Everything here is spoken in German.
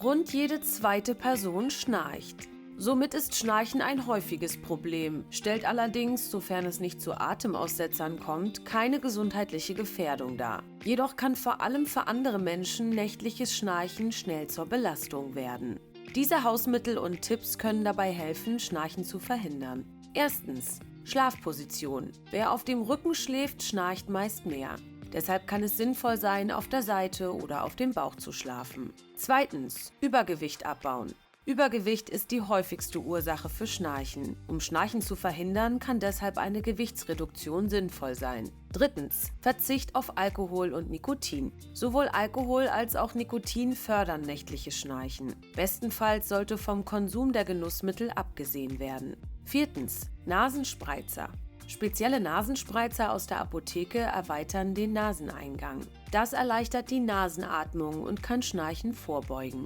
Rund jede zweite Person schnarcht. Somit ist Schnarchen ein häufiges Problem, stellt allerdings, sofern es nicht zu Atemaussetzern kommt, keine gesundheitliche Gefährdung dar. Jedoch kann vor allem für andere Menschen nächtliches Schnarchen schnell zur Belastung werden. Diese Hausmittel und Tipps können dabei helfen, Schnarchen zu verhindern. Erstens: Schlafposition. Wer auf dem Rücken schläft, schnarcht meist mehr. Deshalb kann es sinnvoll sein, auf der Seite oder auf dem Bauch zu schlafen. Zweitens: Übergewicht abbauen. Übergewicht ist die häufigste Ursache für Schnarchen. Um Schnarchen zu verhindern, kann deshalb eine Gewichtsreduktion sinnvoll sein. Drittens: Verzicht auf Alkohol und Nikotin. Sowohl Alkohol als auch Nikotin fördern nächtliches Schnarchen. Bestenfalls sollte vom Konsum der Genussmittel abgesehen werden. Viertens: Nasenspreizer. Spezielle Nasenspreizer aus der Apotheke erweitern den Naseneingang. Das erleichtert die Nasenatmung und kann Schnarchen vorbeugen.